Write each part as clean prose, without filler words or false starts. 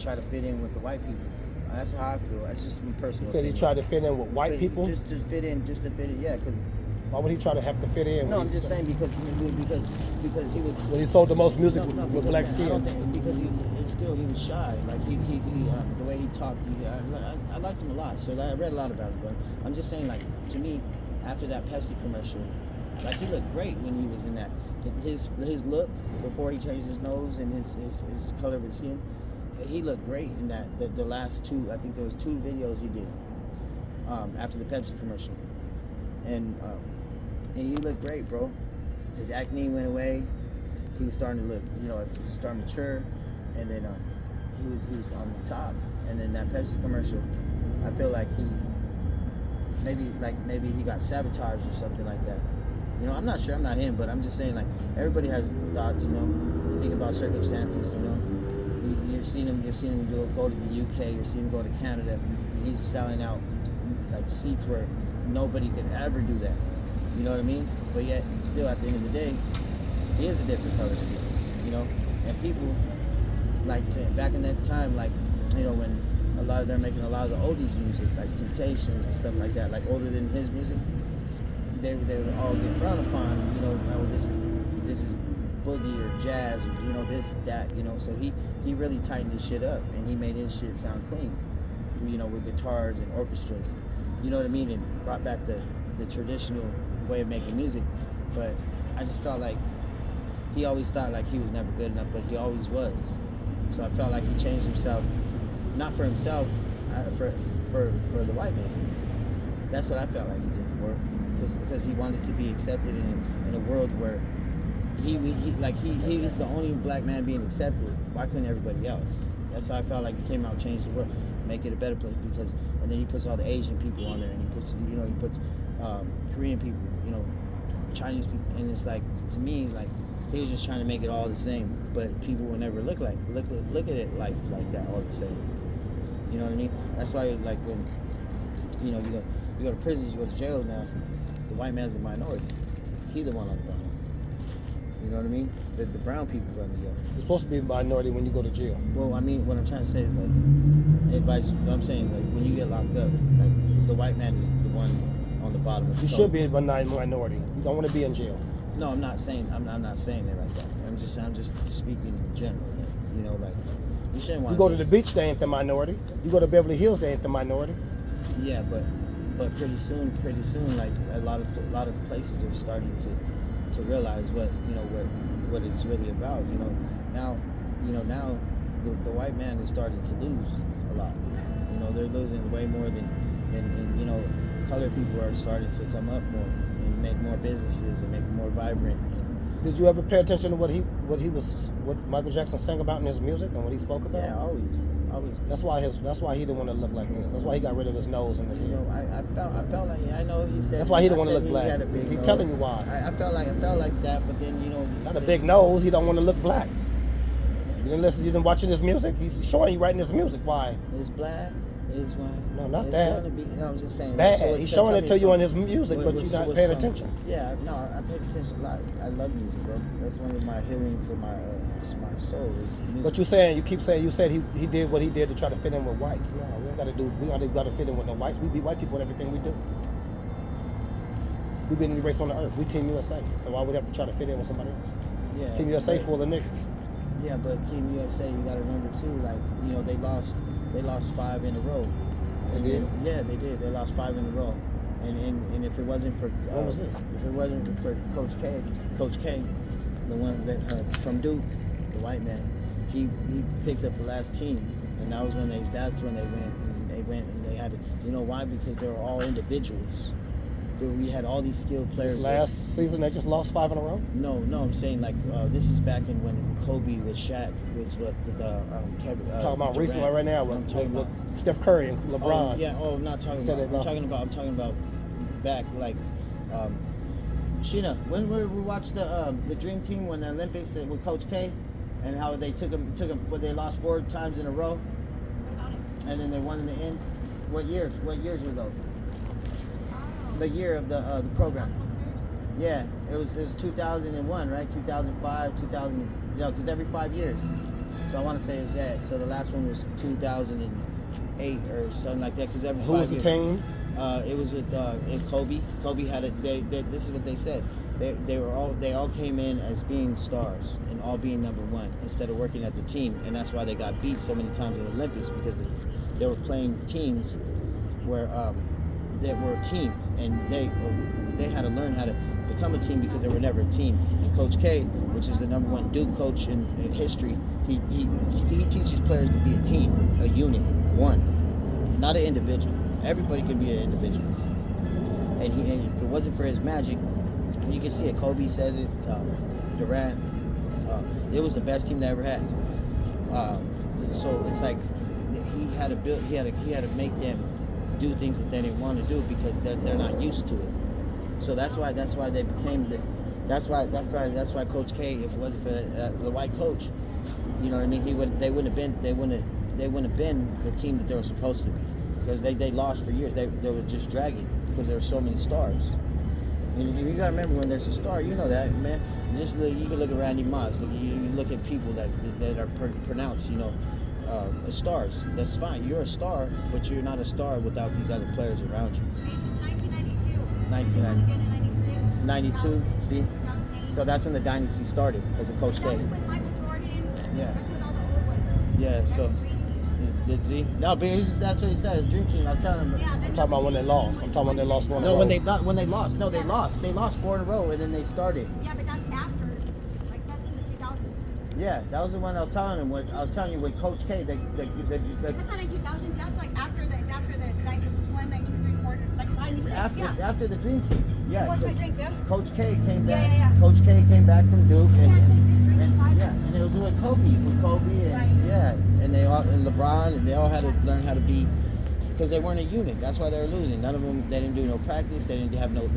try to fit in with the white people. That's how I feel. That's just me personal. You said he tried to fit in with white people? Just to fit in, yeah. Cause why would he try to have to fit in? No, I'm just saying because he was. Well, he sold the most music with black skin. I don't think, because he was shy. Like he the way he talked. I liked him a lot. So I read a lot about him. But I'm just saying, like, to me, after that Pepsi commercial, like, he looked great when he was in that. His look before he changed his nose and his color of his skin, he looked great in that. The last two, I think there was 2 videos he did after the Pepsi commercial, and he looked great, bro. His acne went away. He was starting to look, he was starting to mature, and then he was on the top. And then that Pepsi commercial, I feel like maybe he got sabotaged or something like that. I'm not sure. I'm not him, but I'm just saying, like, everybody has thoughts. You think about circumstances. You've seen him go to the UK. You've seen him go to Canada. And he's selling out like seats where nobody could ever do that. You know what I mean? But yet, still, at the end of the day, he is a different color skin. And people, like, back in that time, like, when they're making a lot of the oldies music, like Temptations and stuff like that, like older than his music, they would all get frowned upon. Oh, this is boogie or jazz, or, this, that. So he really tightened his shit up, and he made his shit sound clean. With guitars and orchestras. You know what I mean? And brought back the traditional way of making music. But I just felt like he always thought like he was never good enough, but he always was. So I felt like he changed himself, not for himself, for the white man. That's what I felt like he did it for, because he wanted to be accepted in a world where he was the only black man being accepted. Why couldn't everybody else? That's how I felt like he came out, changed the world, make it a better place. And then he puts all the Asian people on there, and he puts Korean people, Chinese people, and it's like, to me, like, he was just trying to make it all the same, but people will never look at it life like that, all the same. You know what I mean? That's why, like, when you go to prisons, you go to jail now, the white man's the minority. He's the one on the bottom. You know what I mean? The brown people run the jail. You're supposed to be a minority when you go to jail. Well, I mean, what I'm trying to say is, like, advice. What I'm saying is, like, when you get locked up, like, the white man is the one on the bottom of the You should be a minority. You don't want to be in jail. No, I'm not saying it like that. I'm just speaking in general. Like, you shouldn't want. You go to the beach, they ain't the minority. You go to Beverly Hills, they ain't the minority. Yeah, but pretty soon, like, a lot of places are starting to realize what it's really about. Now the white man is starting to lose a lot. They're losing way more than colored people are starting to come up more and make more businesses and make it more vibrant. Did you ever pay attention to what Michael Jackson sang about in his music and what he spoke about? Yeah, always. That's why he didn't want to look like this. That's why he got rid of his nose and his hair. I felt like, I know he said. That's why he didn't want to look black. He's telling you why. I felt like that, but then not a big nose. He don't want to look black. You didn't listen. You didn't watching his music. He's showing you writing his music. Why? It's black. Is why. No, not that. I'm just saying. Bad. He's showing it to you on his music, but you're not paying attention. Yeah, no, I pay attention a lot. I love music, bro. That's one of my healing to my soul is music. But you said he did what he did to try to fit in with whites. No, we don't got to fit in with no whites. We be white people in everything we do. We've been in the race on the earth. We Team USA, so why would we have to try to fit in with somebody else? Yeah. Team USA full of niggas. Yeah, but Team USA, you got to remember too. Like, they lost 5 in a row. They did? Yeah, they did. They lost 5 in a row. And if it wasn't for what was this? If it wasn't for Coach K, the one that from Duke, the white man, he picked up the last team, and that's when they went and they had to. You know why? Because they were all individuals. We had all these skilled players. This last season, they just lost 5 in a row? No, I'm saying, like, this is back in when Kobe was Shaq with Kevin. Talking about recently right now with Steph Curry and LeBron. I'm not talking about. I'm talking about back, like, Sheena. When we watched the Dream Team when the Olympics with Coach K, and how they took them, they lost 4 times in a row, and then they won in the end. What years were those? The year of the program. Yeah, it was 2001, right? 2005, 2000. Because every 5 years. So I want to say it was that. So the last one was 2008 or something like that. Because every Who was the team? It was with Kobe. Kobe had a. This is what they said. They all came in as being stars and all being number one instead of working as a team, and that's why they got beat so many times in the Olympics, because they were playing teams where they were a team, and they had to learn how to become a team because they were never a team. And Coach K, which is the number one Duke coach in history, he teaches players to be a team, a unit, one, not an individual. Everybody can be an individual. And if it wasn't for his magic, you can see it. Kobe says it. Durant. It was the best team they ever had. So it's like he had to make them do things that they didn't want to do because they're not used to it. So that's why they became the. That's why Coach K, if it wasn't for the white coach, you know what I mean, they wouldn't have been the team that they were supposed to be, because they lost for years. They were just dragging because there were so many stars. And you gotta remember, when there's a star, you know that, man. Just you can look at Randy Moss. You look at people that are pronounced, stars. That's fine. You're a star, but you're not a star without these other players around you. Since 1992. 92. See, so that's when the dynasty started because of Coach K. That was with Michael Jordan. Yeah. That's with all the old ones. Yeah. That's So. the dream team. See? No, but that's what he said. Dream team. I'm telling him. Yeah, I'm talking about when they lost. I'm talking when they lost 4 in a row. No, when they lost. No, they lost. They lost 4 in a row, and then they started. Yeah, but that's after. Like, that's in the 2000s. Yeah, that was the one I was telling him. I was telling you with Coach K. That's not in 2000s. That's like after the 91, 92, 3, 4, like 96. It's after the Dream Team. Yeah, What's my 'cause drink, Duke? Coach K came back. Yeah. Coach K came back from Duke, You and can't take this drink inside. and it was with Kobe, and Right. yeah, and they all and LeBron, and they all had to learn how to be, because they weren't a unit. That's why they were losing. None of them. They didn't do no practice. They didn't have no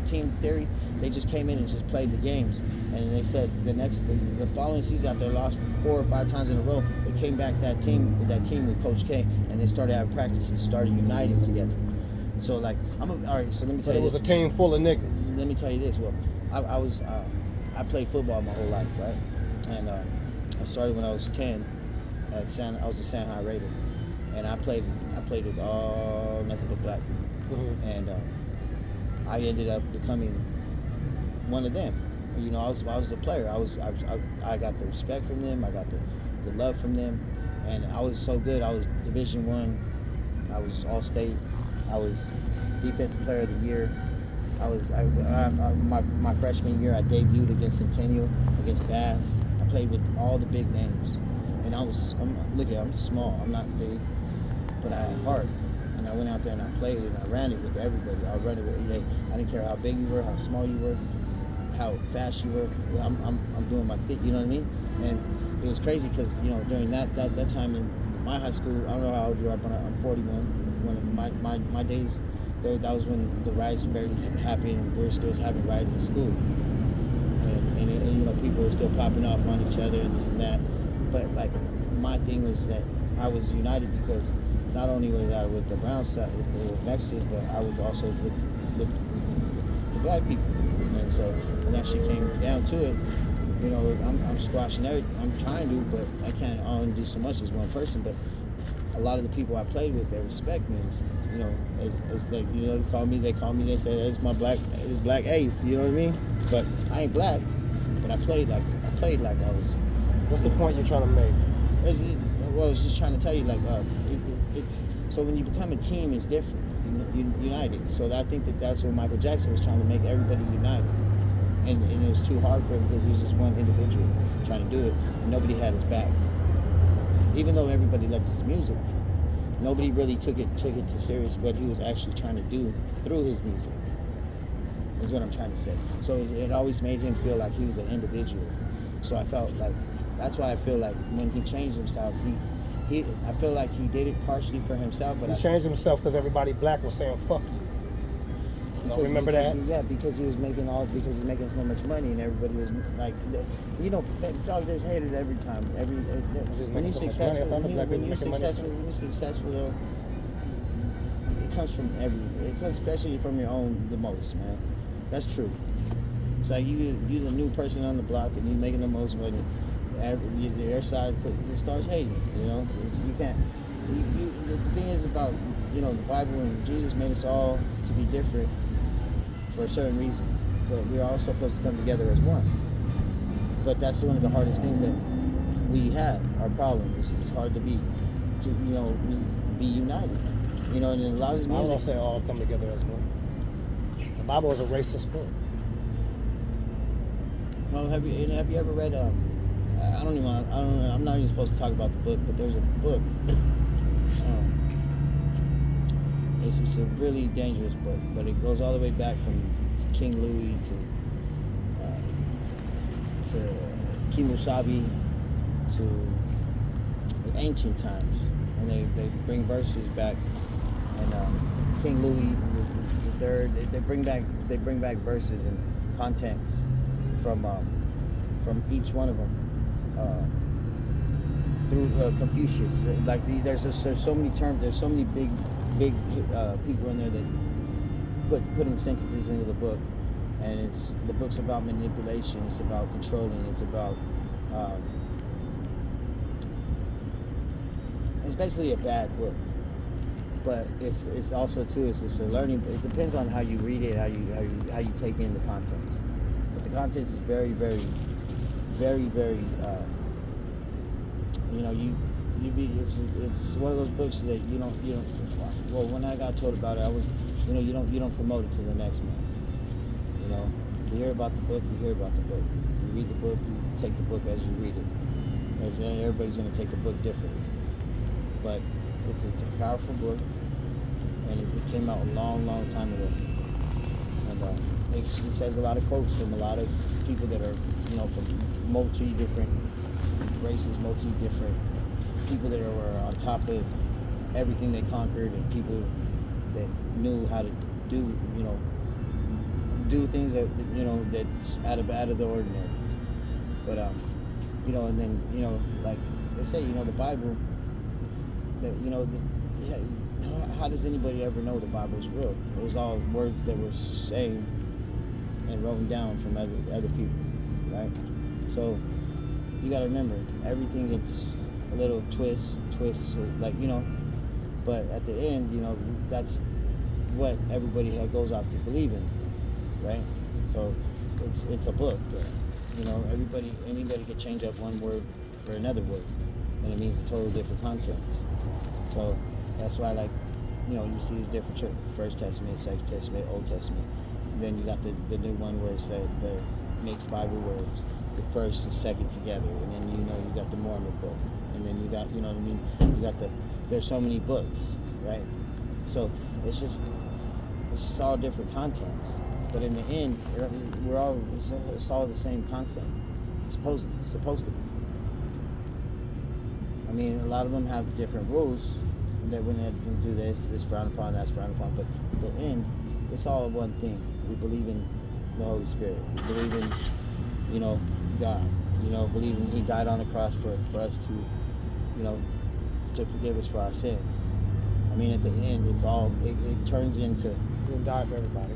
team theory. They just came in and just played the games. And they said the following season, after they lost 4 or 5 times in a row, they came back that team with Coach K, and they started having practices, started uniting together. So all right. So let me tell But you. it was a this. team full of niggas. Let me tell you this. Well, I played football my whole life, right? And I started when I was 10. I was a Shanghai Raider, and I played with all nothing but black people. Mm-hmm. And I ended up becoming one of them. I was the player. I got the respect from them. I got the love from them, and I was so good. I was Division I. I was All State. I was Defensive Player of the Year. My freshman year, I debuted against Centennial, against Bass. I played with all the big names, and I'm small. I'm not big, but I had heart. And I went out there and I played, and I ran it with everybody. I run it with. I didn't care how big you were, how small you were, how fast you were. I'm doing my thing. You know what I mean? And it was crazy because during that time in my high school, I don't know how old you are, but I'm 41. When my days, that was when the riots were barely happening, and we were still having riots in school, and people were still popping off on each other and this and that. But like, my thing was that I was united because not only was I with the brown side, with the Mexicans, but I was also with the black people. And so when that shit came down to it, I'm squashing everything. I'm trying to, but I can't only do so much as one person. But a lot of the people I played with, they respect me. As they call me, they say, it's Black Ace, you know what I mean? But I ain't black, but I played like I was. What's the point you're trying to make? I was just trying to tell you, it's so when you become a team, it's different. United. So I think that's what Michael Jackson was trying to make everybody united. And it was too hard for him because he was just one individual trying to do it, and nobody had his back. Even though everybody loved his music, nobody really took it to serious what he was actually trying to do through his music, is what I'm trying to say. So it always made him feel like he was an individual. So I felt like, that's why I feel like when he changed himself, I feel like he did it partially for himself, but he changed himself because everybody black was saying "fuck you." Remember that? Yeah, because he's making so much money, and everybody was like, dog. There's haters every time. When you're successful, though, it comes especially from your own the most, man. That's true. It's like you're the new person on the block, and you're making the most money. their side it starts hating. You know, you can't. The thing is about the Bible and Jesus made us all to be different for a certain reason, but we're all supposed to come together as one. But that's one of the hardest things that we have. Our problem is it's hard to be united. And a lot of this I music. don't say all come together as one. The Bible is a racist book. Well, have you ever read? I'm not even supposed to talk about the book, but there's a book. It's a really dangerous book, but it goes all the way back from King Louis to Kimusabi to ancient times, and they bring verses back, and King Louis the Third, they bring back verses and contents from each one of them through Confucius. Like there's so many terms, there's so many big people in there that put in sentences into the book, and the book's about manipulation, it's about controlling, it's about it's basically a bad book, but it's also too it's a learning. It depends on how you read it, how you take in the contents. But the contents is very, very, very, very. It's one of those books that you don't. Well, when I got told about it, I was, you don't promote it to the next man. You hear about the book, you hear about the book. You read the book, you take the book as you read it. As everybody's going to take the book differently. But it's a powerful book, and it came out a long, long time ago. And it says a lot of quotes from a lot of people that are, from multi-different races, multi-different people that were on top of everything they conquered, and people that knew how to do things that that's out of the ordinary. But and then like they say, the Bible. That how does anybody ever know the Bible is real? It was all words that were saying and written down from other people, right? So you got to remember, everything gets a little twist, but at the end, that's what everybody goes off to believe in, right? So it's a book, anybody could change up one word for another word, and it means a totally different context. So that's why, you see these different churches: First Testament, Second Testament, Old Testament. And then you got the new one where it's the mixed Bible words, the first and second together. And then you got the Mormon book. And then you got, you got there's so many books, right? So it's all different contents. But in the end, it's all the same concept. It's supposed to be. I mean, a lot of them have different rules that when they do this frowned upon, that's frowned upon. But in the end, it's all one thing. We believe in the Holy Spirit. We believe in, God. Believe in He died on the cross for us to, to forgive us for our sins. I mean, at the end, it's all, it turns into... He didn't die for everybody.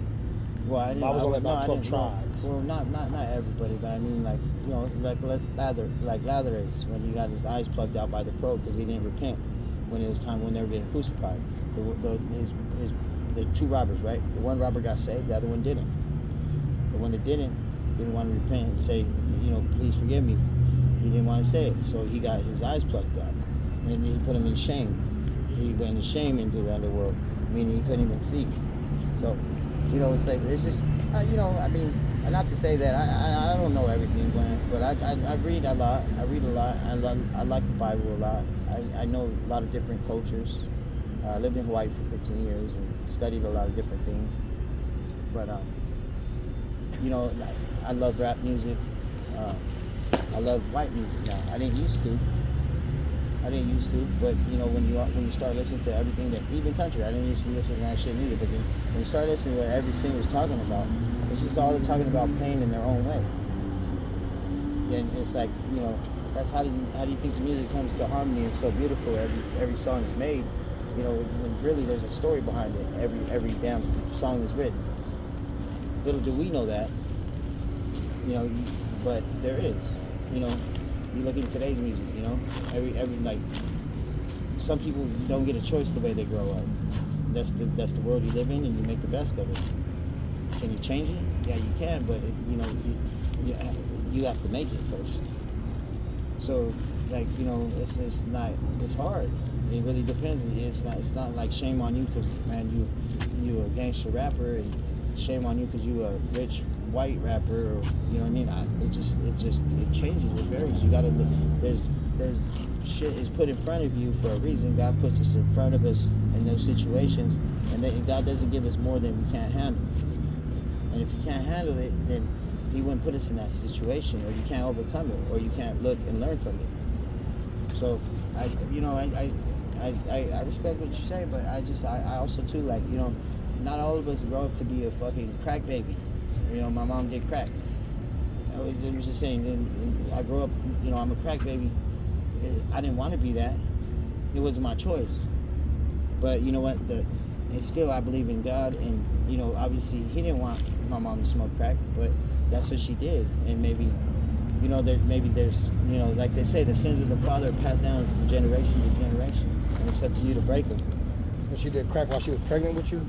Well, I didn't. I was only about 12 tribes. Well, not everybody, but I mean, like Lazarus, when he got his eyes plucked out by the crow because he didn't repent when it was time when they were getting crucified. The two robbers, right? The one robber got saved, the other one didn't. The one that didn't want to repent and say, please forgive me. He didn't want to say it, so he got his eyes plucked out, and he put him in shame. He went in shame into the underworld, meaning he couldn't even see. So. It's like, it's just, I mean, not to say that I don't know everything, but I read a lot. I read a lot. I like the Bible a lot. I know a lot of different cultures. I lived in Hawaii for 15 years and studied a lot of different things. But, I love rap music. I love white music now. I didn't used to, but when you start listening to everything that, even country, I didn't used to listen to that shit either, but then when you start listening to what every singer's talking about, it's just all they're talking about pain in their own way. And it's like, that's how do you think the music comes to harmony and so beautiful? Every song is made, when really there's a story behind it. Every damn song is written. Little do we know that, but there is, You look at today's music, you know, every like some people don't get a choice the way they grow up. That's the world you live in, and you make the best of it. Can you change it? Yeah, you can, but you have to make it first. So, like, you know, it's hard. It really depends. It's not like shame on you because, man, you a gangster rapper, and shame on you because you a rich white rapper, or, you know what I mean? It changes. It varies. You gotta. There's shit is put in front of you for a reason. God puts us in front of us in those situations, and God doesn't give us more than we can't handle. And if you can't handle it, then He wouldn't put us in that situation, or you can't overcome it, or you can't look and learn from it. So, I respect what you say, but I also too, like, you know, not all of us grow up to be a fucking crack baby. You know, my mom did crack. I was just saying, and I grew up, you know, I'm a crack baby. I didn't want to be that. It wasn't my choice. But you know what? And still, I believe in God, and, you know, obviously, He didn't want my mom to smoke crack, but that's what she did. And maybe, you know, there's, you know, like they say, the sins of the father are passed down from generation to generation, and it's up to you to break them. So she did crack while she was pregnant with you?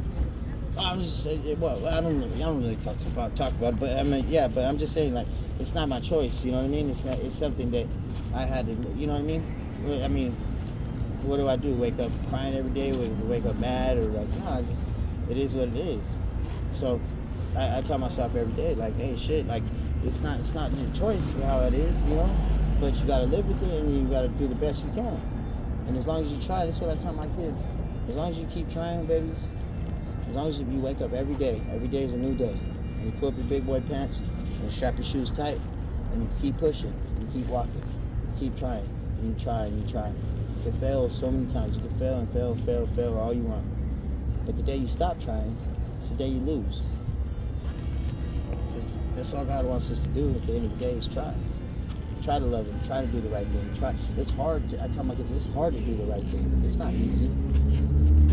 I'm just saying, well, I don't really talk about it, but I mean, yeah, but I'm just saying, like, it's not my choice, you know what I mean? It's something that I had to, you know what I mean? I mean, what do I do? Wake up crying every day? Wake up mad? Or like, no, it is what it is. So I tell myself every day, like, hey, shit, like, it's not your choice how it is, you know? But you gotta live with it, and you gotta do the best you can. And as long as you try, that's what I tell my kids. As long as you keep trying, babies, as long as you wake up every day is a new day, and you put up your big boy pants and strap your shoes tight, and you keep pushing, you keep walking, you keep trying, and you try and you try. You can fail so many times. You can fail and fail all you want. But the day you stop trying, it's the day you lose. That's all God wants us to do at the end of the day is try. Try to love Him. Try to do the right thing. Try. It's hard. I tell my kids, it's hard to do the right thing. It's not easy.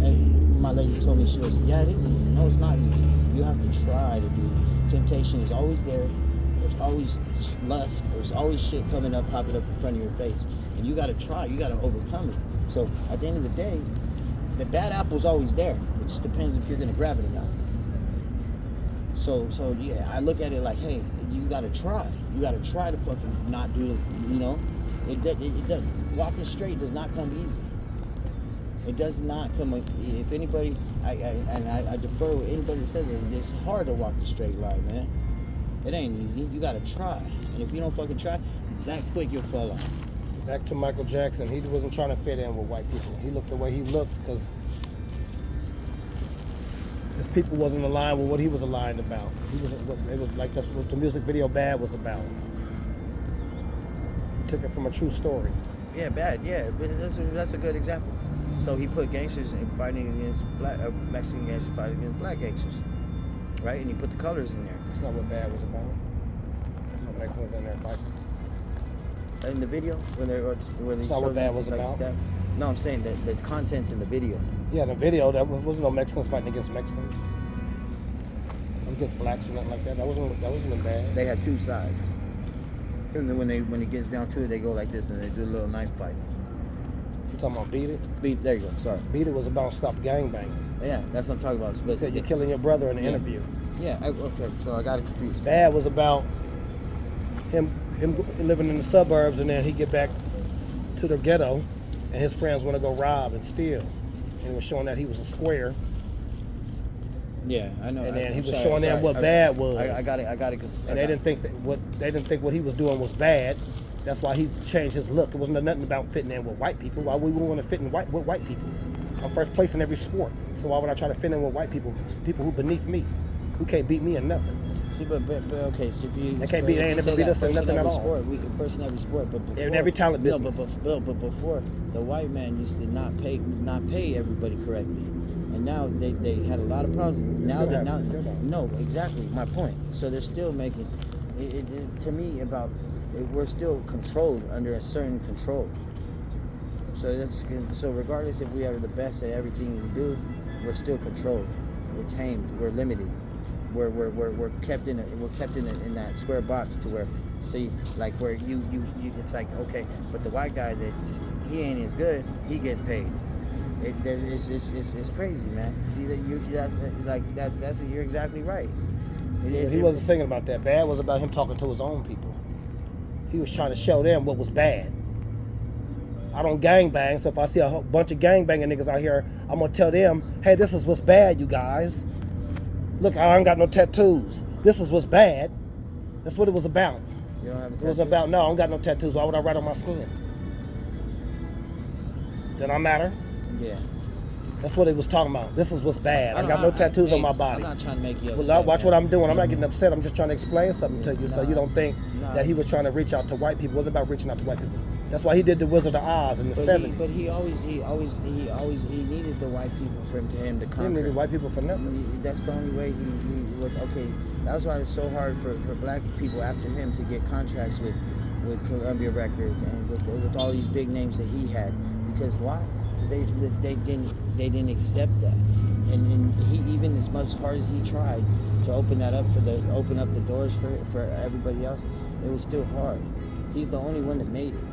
And my lady told me, she goes, yeah, it is easy. No, it's not easy. You have to try to do it. Temptation is always there. There's always lust. There's always shit popping up in front of your face. And you got to try. You got to overcome it. So at the end of the day, the bad apple's always there. It just depends if you're going to grab it or not. So yeah, I look at it like, hey, you got to try. You got to try to fucking not do it, you know? It does. Walking straight does not come easy. It does not come. If anybody, I defer with anybody that says it. It's hard to walk the straight line, man. It ain't easy. You gotta try, and if you don't fucking try, that quick you'll fall off. Back to Michael Jackson. He wasn't trying to fit in with white people. He looked the way he looked because his people wasn't aligned with what he was aligned about. It was like that's what the music video "Bad" was about. He took it from a true story. Yeah, Bad. Yeah, that's a good example. So he put gangsters fighting against Mexican gangsters fighting against black gangsters, right? And he put the colors in there. That's not what Bad was about. There's no Mexicans in there fighting. In the video, when they that's not what Bad was like about. No, I'm saying that the content's in the video. Yeah, in the video, there wasn't no Mexicans fighting against Mexicans. Against blacks or nothing like that. That wasn't Bad. They had two sides. And then when it gets down to it, they go like this, and they do a little knife fight. You talking about Beat It? There you go. Sorry. Beat It was about stop gangbanging. Yeah, that's what I'm talking about. You said you're killing your brother in the interview. Yeah. Okay. So I got it confused. Bad was about him living in the suburbs, and then he get back to the ghetto, and his friends want to go rob and steal, and it was showing that he was a square. Yeah, I know. And then he was showing them what bad was. I got it. And they didn't think what he was doing was bad. That's why he changed his look. It wasn't nothing about fitting in with white people. Why we want to fit in with white people? I'm first place in every sport. So why would I try to fit in with white people? People who beneath me, who can't beat me in nothing. See, but okay. So if you they can't beat, they ain't never beat us in nothing at all. First in every sport, but before, in every talent business. No, but before the white man used to not pay everybody correctly, and now they had a lot of problems. No, exactly my point. So they're still making it to me about. We're still controlled under a certain control. So regardless if we are the best at everything we do, we're still controlled. We're tamed. We're limited. We're kept in that square box to where see, like where you it's like okay, but the white guy he ain't as good, he gets paid. It's crazy, man. See that you're exactly right. He wasn't singing about that. Bad was about him talking to his own people. He was trying to show them what was bad. I don't gangbang, so if I see a whole bunch of gangbanging niggas out here, I'm gonna tell them, hey, this is what's bad, you guys. Look, I ain't got no tattoos. This is what's bad. That's what it was about. You don't have a tattoo? It was about, no, I don't got no tattoos. Why would I write on my skin? Did I matter? Yeah. That's what it was talking about. This is what's bad. I got no tattoos on my body. I'm not trying to make you upset. Well, watch man. what I'm doing. I'm not getting upset. I'm just trying to explain something to you so you don't think that he was trying to reach out to white people. It wasn't about reaching out to white people. That's why he did the Wizard of Oz in the 70s. But he needed the white people for him to conquer. He needed white people for nothing. That's the only way he would. Okay, that's why it's so hard for black people after him to get contracts with Columbia Records and with all these big names that he had. Because why? Because they didn't accept that, and he, even as much hard as he tried to open up the doors for everybody else, it was still hard. He's the only one that made it.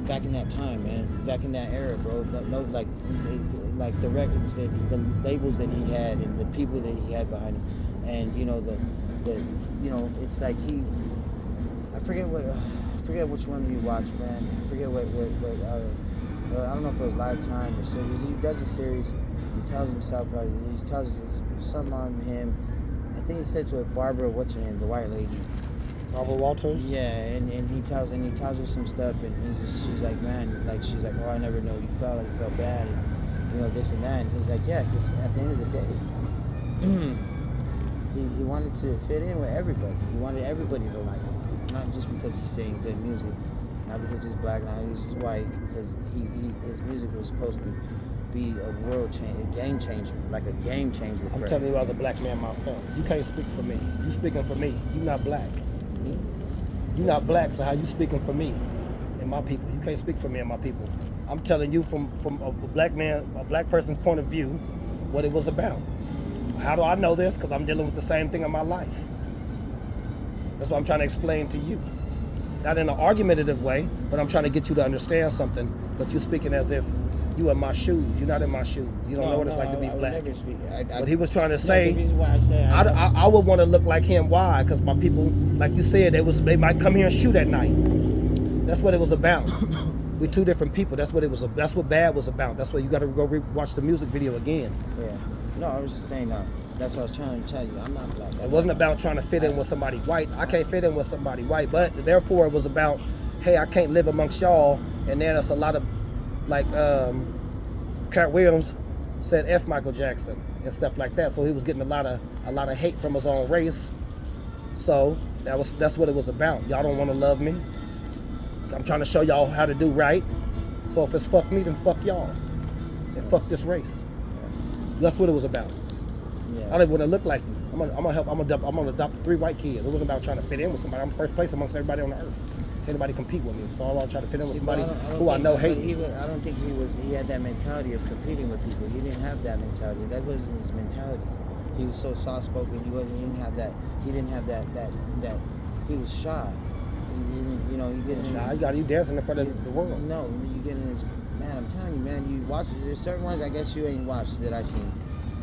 Back in that time, man. Back in that era, bro. Like the records, the labels that he had, and the people that he had behind him, and it's like I forget which one you watched, man. I forget what I don't know if it was Lifetime or series. He does a series. He tells himself, he tells us something on him. I think he says with Barbara, what's her name, the white lady. Barbara Walters? Yeah, and he tells her some stuff, and she's like, man, like she's like, oh, I never know you felt bad, and this and that, and he's like, yeah, because at the end of the day, he wanted to fit in with everybody. He wanted everybody to like him, not just because he's saying good music, not because he's black, not because he's white, because his music was supposed to be a game changer, like a game changer. I'm telling you, I was a black man myself. You can't speak for me. You speaking for me. You not black. You're not black, so how you speaking for me and my people? You can't speak for me and my people. I'm telling you from a black person's point of view, what it was about. How do I know this? Because I'm dealing with the same thing in my life. That's what I'm trying to explain to you. Not in an argumentative way, but I'm trying to get you to understand something. But you're speaking as if you in my shoes. You're not in my shoes. You don't know what it's like to be black. But he was trying to say, the reason why I say I would want to look like him. Why? Because my people, like you said, they might come here and shoot at night. That's what it was about. We're two different people. That's what it was. That's what Bad was about. That's why you got to go watch the music video again. Yeah. No, I was just saying that's what I was trying to tell you. I'm not black. It wasn't about trying to fit in with somebody white. I can't fit in with somebody white. But therefore, it was about, hey, I can't live amongst y'all. And then there's a lot of, like, Cat Williams said F Michael Jackson and stuff like that. So he was getting a lot of hate from his own race. So that's what it was about. Y'all don't want to love me. I'm trying to show y'all how to do right. So if it's fuck me, then fuck y'all. And fuck this race. That's what it was about. Yeah. I don't even want to look like you. I'm gonna adopt 3 white kids. It wasn't about trying to fit in with somebody. I'm first place amongst everybody on the earth. Can't anybody compete with me. So I want to try to fit in with somebody who I know hate me. I don't think he had that mentality of competing with people. He didn't have that mentality. That wasn't his mentality. He was so soft spoken. He didn't have that. He was shy. He didn't. Shy. You dancing in front of the world. No, you get in his. Man, I'm telling you, man. You watch. There's certain ones I guess you ain't watched that I seen.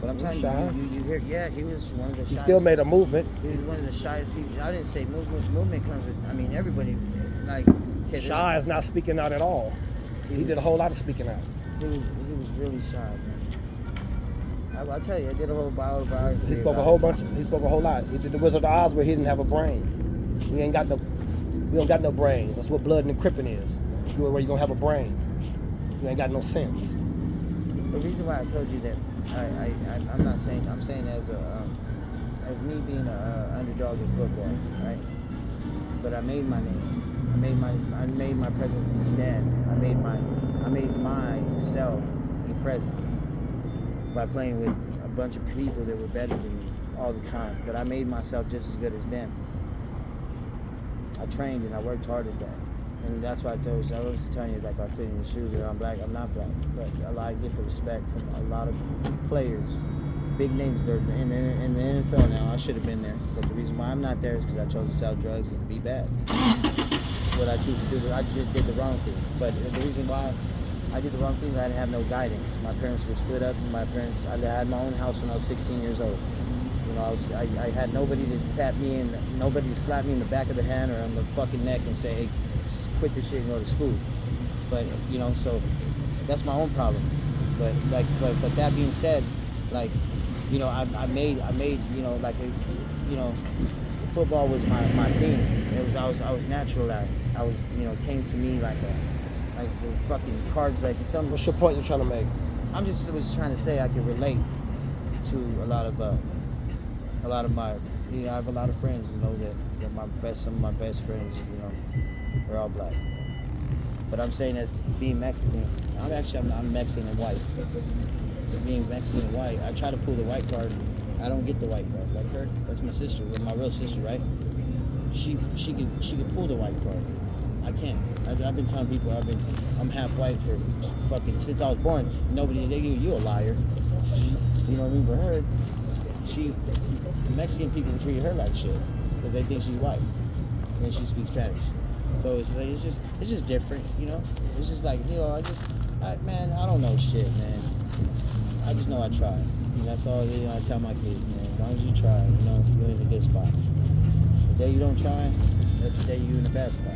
But I'm telling you, you hear. Yeah, he was one of the. He still made a movement. He was one of the shyest people. I didn't say movement. Movement comes with. I mean, everybody. Like. Shy is not speaking out at all. He did a whole lot of speaking out. He was really shy, man. I'll tell you, I did a whole biography. He spoke a whole lot. He did the Wizard of Oz where he didn't have a brain. We don't got no brains. That's what blood and encrypting is. Where you don't have a brain. You ain't got no sense. The reason why I told you that I'm saying as me being an underdog in football, right? But I made my name. I made my presence stand. I made myself be present by playing with a bunch of people that were better than me all the time. But I made myself just as good as them. I trained and I worked hard at that. And that's why I was telling you, like, I fit in the shoes that I'm black. I'm not black, but I get the respect from a lot of players big names. They're in the NFL now. I should have been there, but the reason why I'm not there is because I chose to sell drugs and be bad. What I choose to do, I just did the wrong thing. But the reason why I did the wrong thing is I didn't have no guidance. My parents were split up, and I had my own house when I was 16 years old. You know, I had nobody to pat me and nobody to slap me in the back of the hand or on the fucking neck and say, hey, quit this shit and go to school. But, you know, so that's my own problem. But that being said, like, you know, I made, you know, like, you know, football was my thing. I was natural at it. I was, you know, came to me like the fucking cards, like some. What's your point you're trying to make? I'm just was trying to say I can relate to a lot of my, you know, I have a lot of friends, you know, that some of my best friends, you know, they're all black. But I'm saying as being Mexican, I'm Mexican and white. But being Mexican and white, I try to pull the white card. I don't get the white card. Like her, that's my sister, my real sister, right? She could pull the white card. I can't. I've been telling people I'm half white for fucking since I was born. Nobody, they go, you a liar. You know what I mean? But her, Mexican people treat her like shit because they think she's white and she speaks Spanish. So it's just different, you know. It's just like, you know, man, I don't know shit, man. I just know I tried. And that's all, you know, I tell my kids, man. As long as you try, you know, you're in a good spot. The day you don't try, that's the day you're in a bad spot.